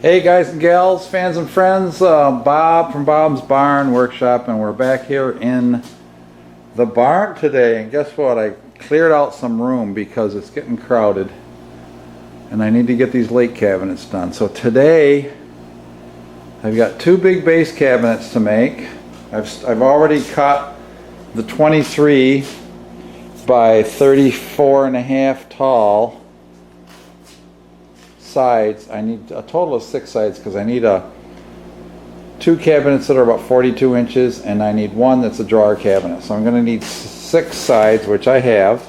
Hey guys and gals, fans and friends, Bob from Bob's Barn Workshop, and we're back here in the barn today. And guess what? I cleared out some room because it's getting crowded and I need to get these lake cabinets done. So today I've got two big base cabinets to make. I've already cut the 23 by 34.5 tall sides. I need a total of 6 sides because I need two cabinets that are about 42 inches and I need one that's a drawer cabinet. So I'm going to need 6 sides, which I have.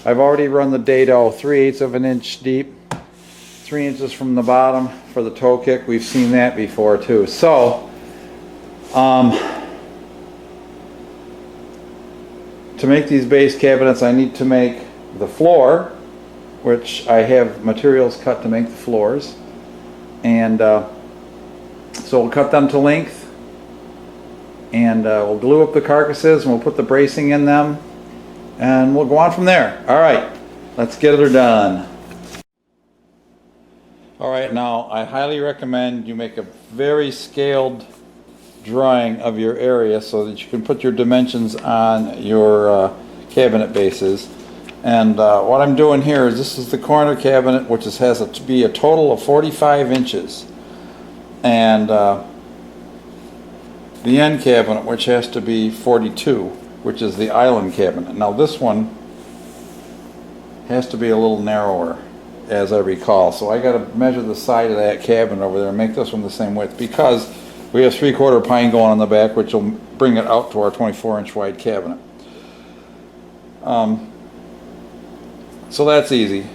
I've already run the dado 3/8 of an inch deep, 3 inches from the bottom for the toe kick. We've seen that before too. So to make these base cabinets, I need to make the floor, which I have materials cut to make the floors, and so we'll cut them to length, and we'll glue up the carcasses and we'll put the bracing in them, and we'll go on from there. All right, let's get her done. All right, now I highly recommend you make a very scaled drawing of your area so that you can put your dimensions on your cabinet bases. And what I'm doing here is, this is the corner cabinet, which has to be a total of 45 inches, and the end cabinet, which has to be 42, which is the island cabinet. Now this one has to be a little narrower, as I recall, so I got to measure the side of that cabinet over there and make this one the same width, because we have 3/4 pine going on the back, which will bring it out to our 24-inch wide cabinet. So that's easy.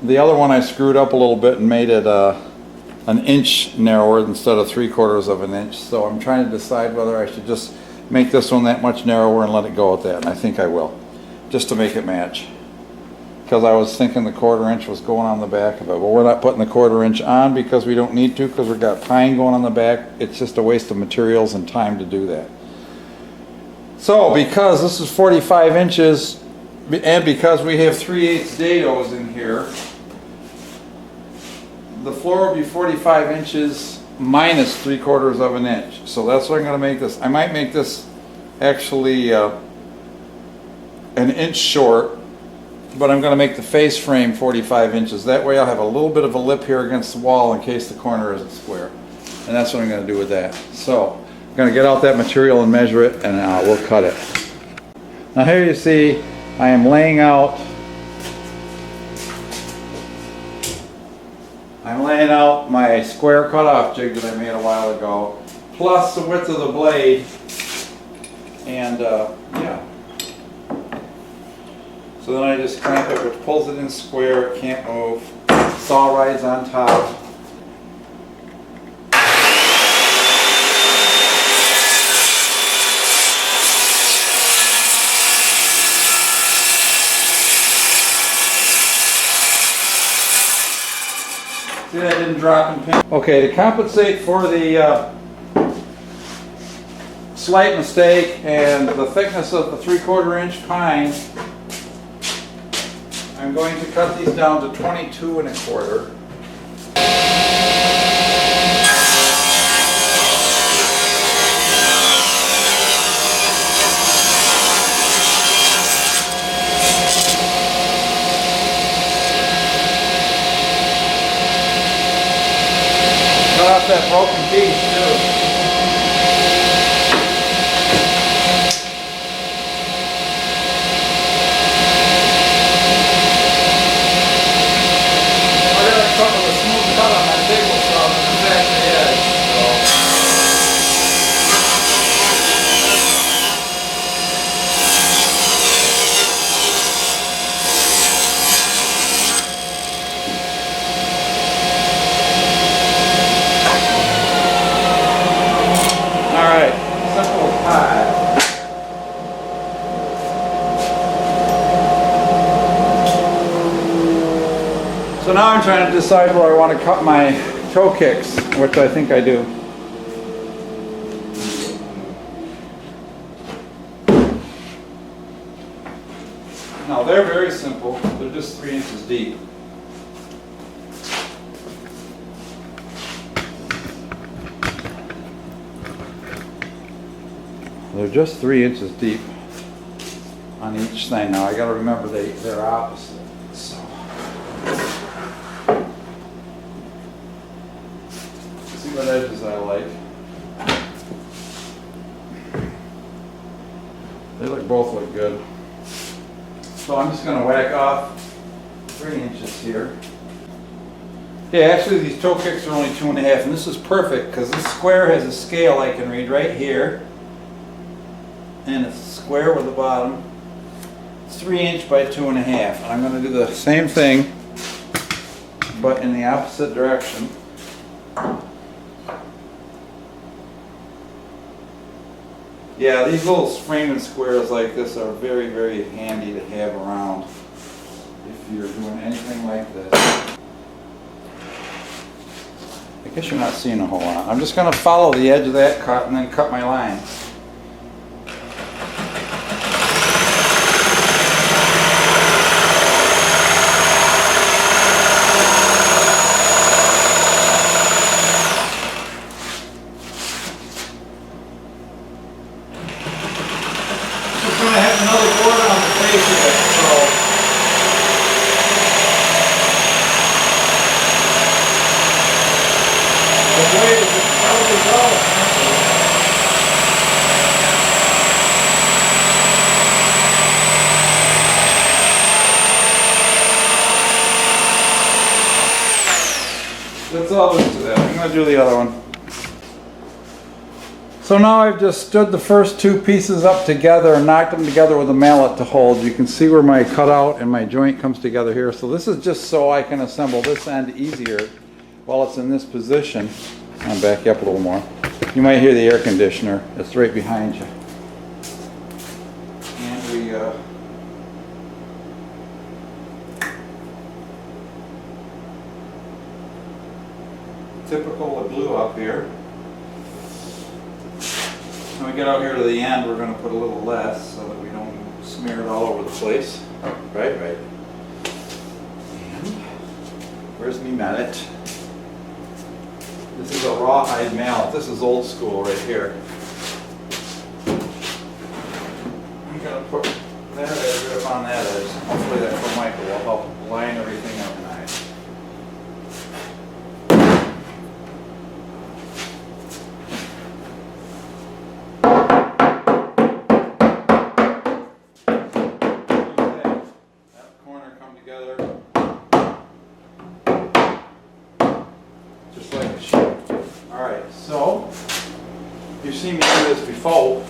The other one I screwed up a little bit and made it an inch narrower instead of 3/4 of an inch. So I'm trying to decide whether I should just make this one that much narrower and let it go at that. And I think I will, just to make it match. Because I was thinking the 1/4 inch was going on the back of it. But we're not putting the 1/4 inch on because we don't need to, because we've got pine going on the back. It's just a waste of materials and time to do that. So because this is 45 inches, and because we have 3/8 dados in here, the floor will be 45 inches minus 3/4 of an inch. So that's what I'm going to make this. I might make this actually an inch short, but I'm going to make the face frame 45 inches. That way I'll have a little bit of a lip here against the wall in case the corner isn't square. And that's what I'm going to do with that. So I'm going to get out that material and measure it, and we'll cut it. Now here you see I am laying out my square cutoff jig that I made a while ago, plus the width of the blade, and yeah. So then I just clamp it, which pulls it in square, it can't move. Saw rides on top. See, that didn't drop and pin. Okay, to compensate for the slight mistake and the thickness of the 3/4 inch pine, I'm going to cut these down to 22 1/4. Cut off that broken piece too. So now I'm trying to decide where I want to cut my toe kicks, which I think I do. Now they're very simple, they're just 3 inches deep. They're just 3 inches deep on each thing. Now I got to remember they're opposite. So see what edges I like. Both look good. So I'm just going to whack off 3 inches here. Yeah, actually these toe kicks are only 2.5, and this is perfect because this square has a scale I can read right here, and it's square with the bottom. It's 3 inch by 2.5, and I'm going to do the same thing but in the opposite direction. Yeah, these little framing squares like this are very, very handy to have around if you're doing anything like this. I guess you're not seeing a whole lot. I'm just going to follow the edge of that cut and then cut my lines. That's all there is to that. I'm going to do the other one. So now I've just stood the first two pieces up together and knocked them together with a mallet to hold. You can see where my cutout and my joint comes together here. So this is just so I can assemble this end easier while it's in this position. I'll back you up a little more. You might hear the air conditioner. It's right behind you. And we typical with glue up here. When we get out here to the end, we're going to put a little less so that we don't smear it all over the place. Right. And where's me mallet? This is a rawhide mallet. This is old school right here. I'm going to put that edge up on that edge. Hopefully that Formica will help line everything up nice. Just like a sheet. Alright, so you've seen me do this before.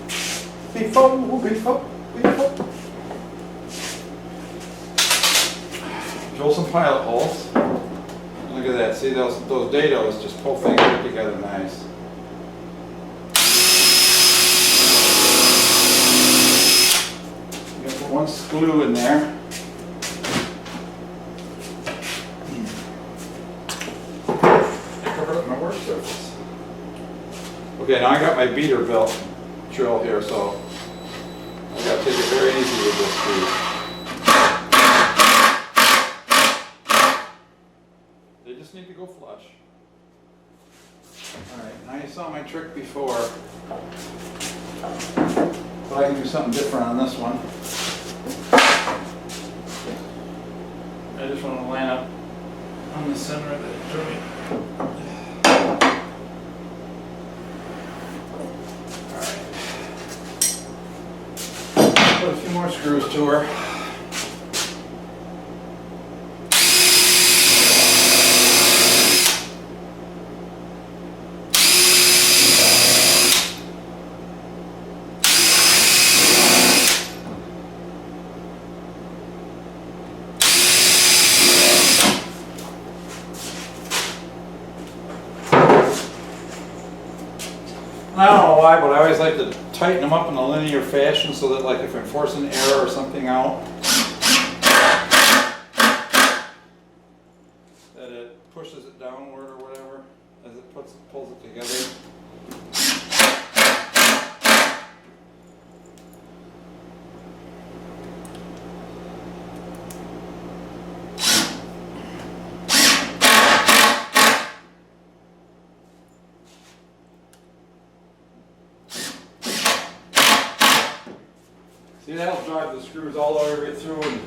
Drill some pilot holes. Look at that. See those dados just pull things right together nice. You put one glue in there. My work surface. Okay, now I got my beater belt drill here, so I got to take it very easy with this piece. They just need to go flush. Alright, now you saw my trick before, but I can do something different on this one. I just want to line up on the center of the joint. Put a few more screws to her. I don't know why, but I always like to tighten them up in a linear fashion so that, like, if I'm forcing air or something out, that it pushes it downward or whatever as it pulls it together. See, that'll drive the screws all the way right through and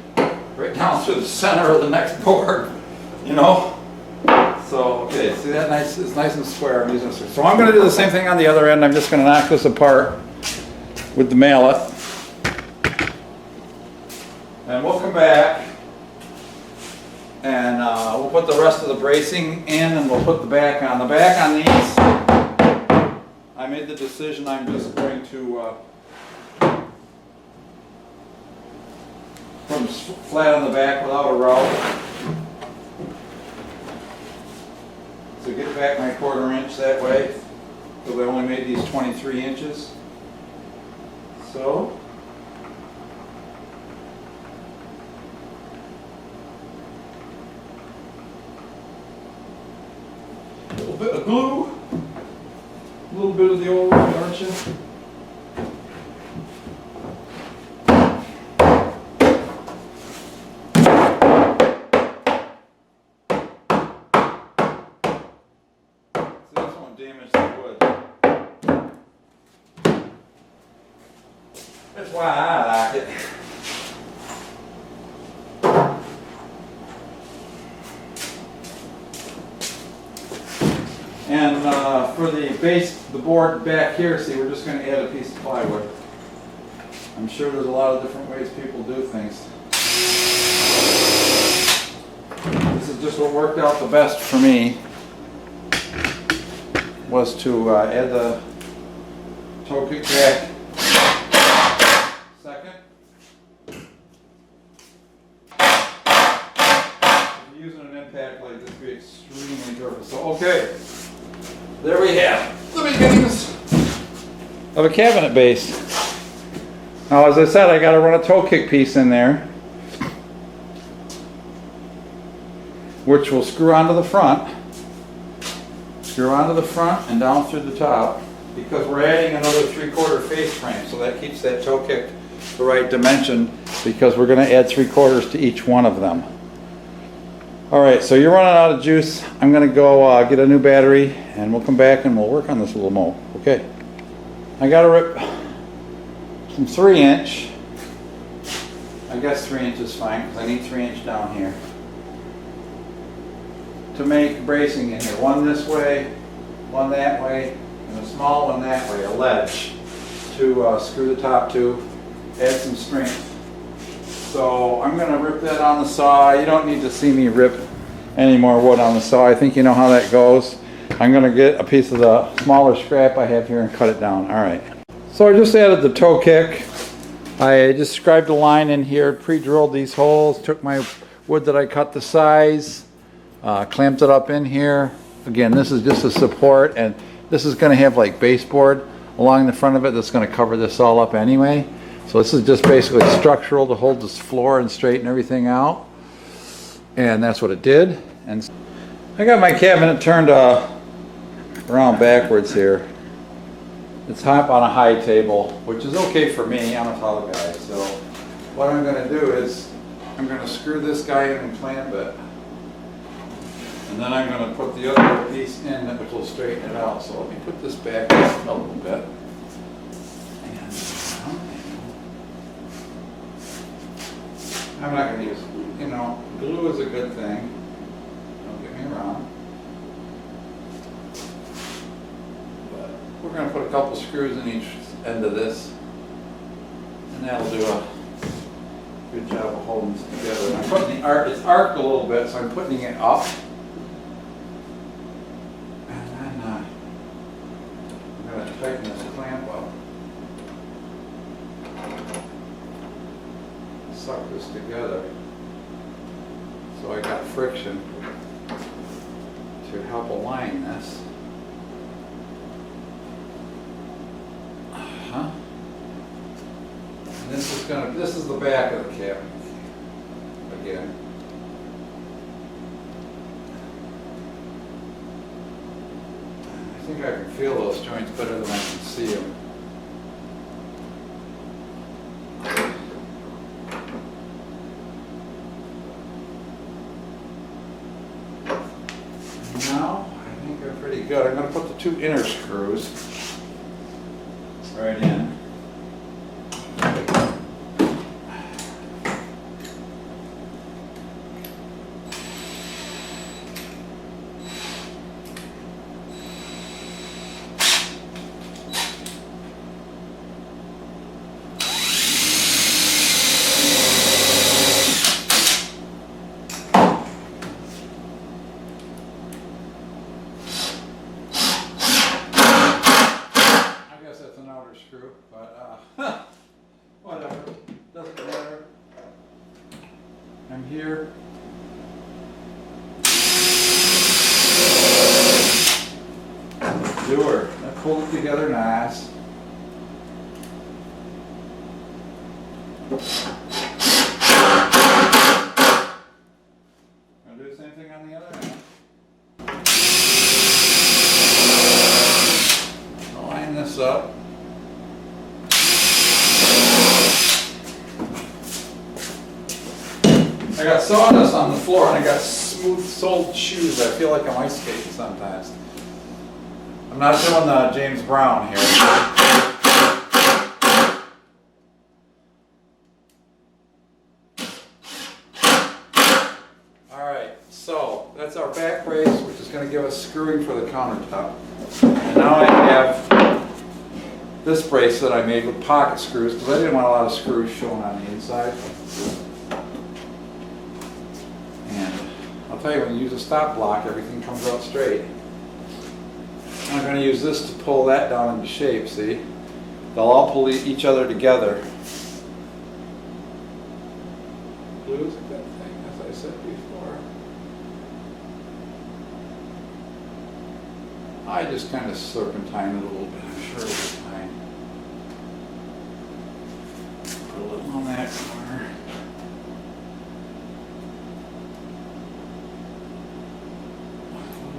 right down through the center of the next board, you know? So, okay, see that nice, it's nice and square. I'm using a, so I'm gonna do the same thing on the other end. I'm just gonna knock this apart with the mallet. And we'll come back and we'll put the rest of the bracing in and we'll put the back on. The back on these, I made the decision I'm just going to put them flat on the back without a route. So get back my 1/4 inch that way, because I only made these 23 inches. So, a little bit of glue, a little bit of the old marching. Damage the wood. That's why I like it. And for the base, the board back here, see, we're just going to add a piece of plywood. I'm sure there's a lot of different ways people do things. This is just what worked out the best for me. Was to add the toe kick back second. If you're using an impact like this, be extremely careful. So, okay, there we have the beginnings of a cabinet base. Now, as I said, I got to run a toe kick piece in there, which will screw onto the front. Screw onto the front and down through the top, because we're adding another 3/4 face frame, so that keeps that toe kick the right dimension, because we're going to add 3/4 to each one of them. Alright, so you're running out of juice. I'm going to go get a new battery and we'll come back and we'll work on this a little more. Okay. I got to rip some 3-inch. I guess 3 inches is fine, because I need 3-inch down here to make bracing in here. One this way, one that way, and a small one that way, a ledge to screw the top to, add some strength. So I'm going to rip that on the saw. You don't need to see me rip any more wood on the saw. I think you know how that goes. I'm going to get a piece of the smaller scrap I have here and cut it down. Alright. So I just added the toe kick. I just scribed a line in here, pre-drilled these holes, took my wood that I cut the size, clamped it up in here. Again, this is just a support, and this is going to have like baseboard along the front of it that's going to cover this all up anyway. So this is just basically structural to hold this floor and straighten everything out. And that's what it did. And I got my cabinet turned around backwards here. It's up on a high table, which is okay for me. I'm a tall guy. So what I'm going to do is I'm going to screw this guy in and clamp it. And then I'm going to put the other piece in, which will straighten it out. So let me put this back a little bit. And I'm not going to use, you know, glue is a good thing. Don't get me wrong. But we're going to put a couple screws in each end of this. And that'll do a good job of holding this together. And I'm putting the arc, it's arced a little bit, so I'm putting it up. Tighten this clamp up. Suck this together. So I got friction to help align this. And this is the back of the cabinet again. I think I can feel those joints better than I can see them. Now, I think they're pretty good. I'm going to put the 2 inner screws right in. screw, but whatever, doesn't matter. I'm here. Do her. I pulled it together nice. I'll do the same thing on the other end. Line this up. I got sawdust on the floor and I got smooth-soled shoes. I feel like I'm ice skating sometimes. I'm not doing the James Brown here. Alright, so that's our back brace, which is going to give us screwing for the countertop. And now I have this brace that I made with pocket screws because I didn't want a lot of screws showing on the inside. And I'll tell you, when you use a stop block, everything comes out straight. I'm going to use this to pull that down into shape, see? They'll all pull each other together. Glue is a good thing, as I said before. I just kind of serpentine it a little bit, I'm sure it'll be fine. Put a little on that corner.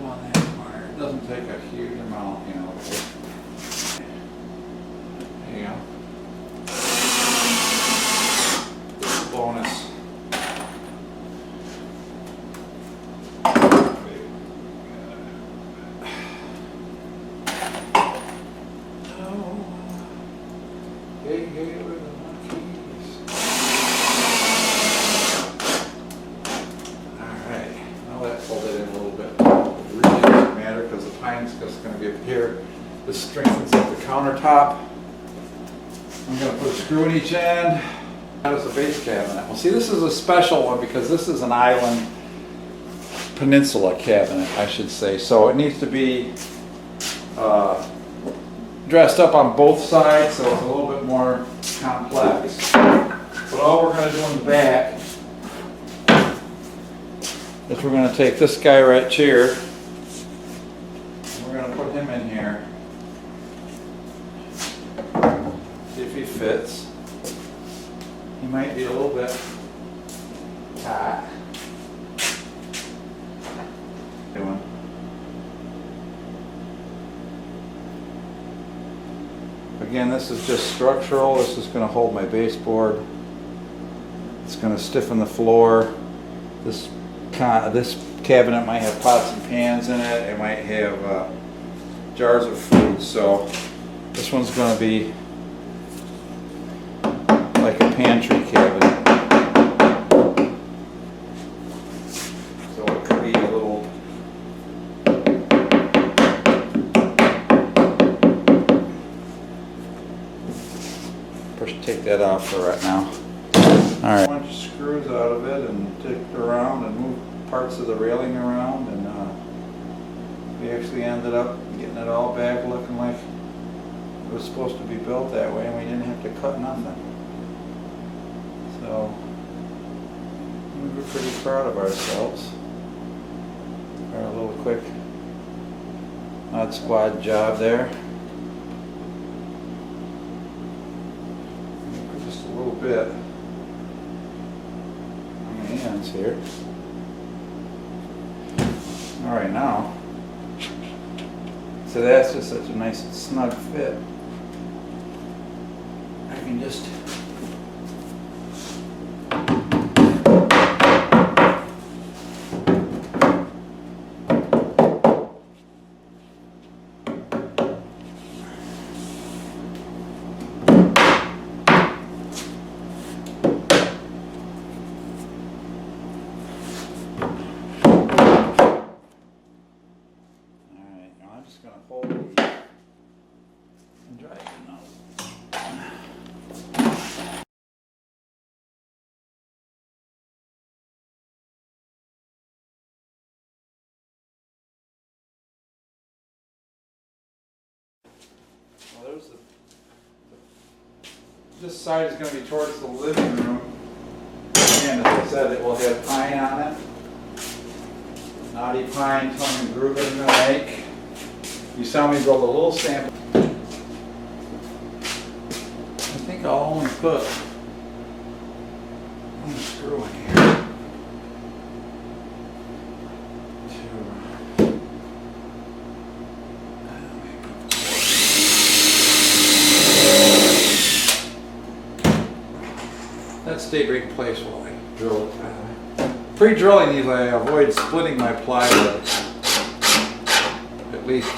On that corner. It doesn't take a huge amount, you know. There you go. Just a bonus. Hey, where are my keys? Alright, now that folded in a little bit. It really doesn't matter because the pine's just going to be up here. This strengthens up the countertop. I'm going to put a screw in each end. That is a base cabinet. Well, see, this is a special one because this is an island peninsula cabinet, I should say. So it needs to be dressed up on both sides, so it's a little bit more complex. But all we're going to do in the back is we're going to take this guy right here, and we're going to put him in here. See if he fits. He might be a little bit tight. Again, this is just structural. This is going to hold my baseboard. It's going to stiffen the floor. This cabinet might have pots and pans in it. It might have jars of food. So this one's going to be like a pantry cabinet. So it could be a little. Take that off for right now. Alright. A bunch of screws out of it and take it around and move parts of the railing around, and we actually ended up getting it all back looking like it was supposed to be built that way, and we didn't have to cut nothing. So we were pretty proud of ourselves for our little quick Mod Squad job there. Bit on the ends here. All right, now, so that's just such a nice snug fit. I can just going to hold and drag it out. Well, there's the This side is going to be towards the living room. And as I said, it will have pine on it. Knotty pine, tongue and groove I'm going to make. You saw me build a little sample. I think I'll only put one screw in here. That stayed right in place while I drill it. Pre-drilling these, I avoid splitting my plywood. At least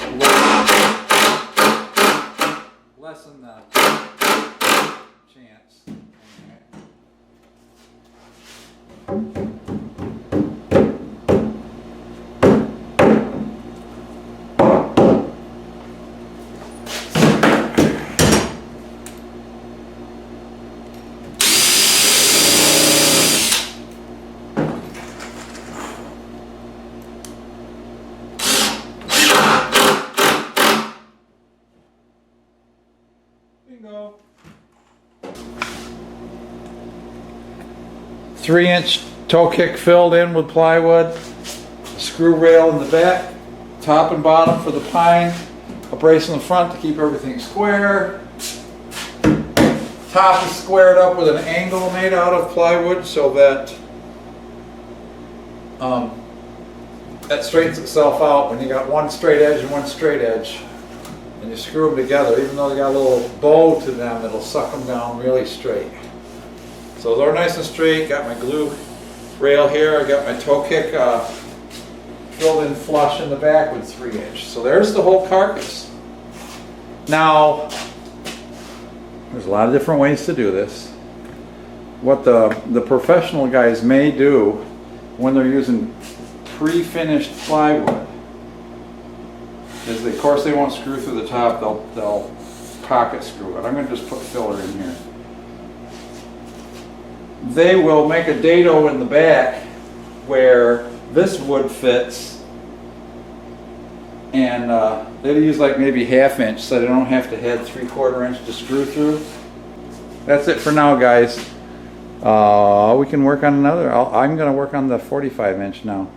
lessen the chance. Bingo. 3-inch toe kick filled in with plywood, screw rail in the back, top and bottom for the pine, a brace in the front to keep everything square. Top is squared up with an angle made out of plywood so that that straightens itself out when you got one straight edge and one straight edge. And you screw them together, even though they got a little bow to them, it'll suck them down really straight. So they're nice and straight. Got my glue rail here. I got my toe kick filled in flush in the back with 3-inch. So there's the whole carcass. Now, there's a lot of different ways to do this. What the professional guys may do when they're using pre-finished plywood is, of course, they won't screw through the top. They'll pocket screw it. I'm going to just put filler in here. They will make a dado in the back where this wood fits, and they'll use like maybe 1/2 inch so they don't have to have 3/4 inch to screw through. That's it for now, guys. We can work on another. I'm going to work on the 45 inch now.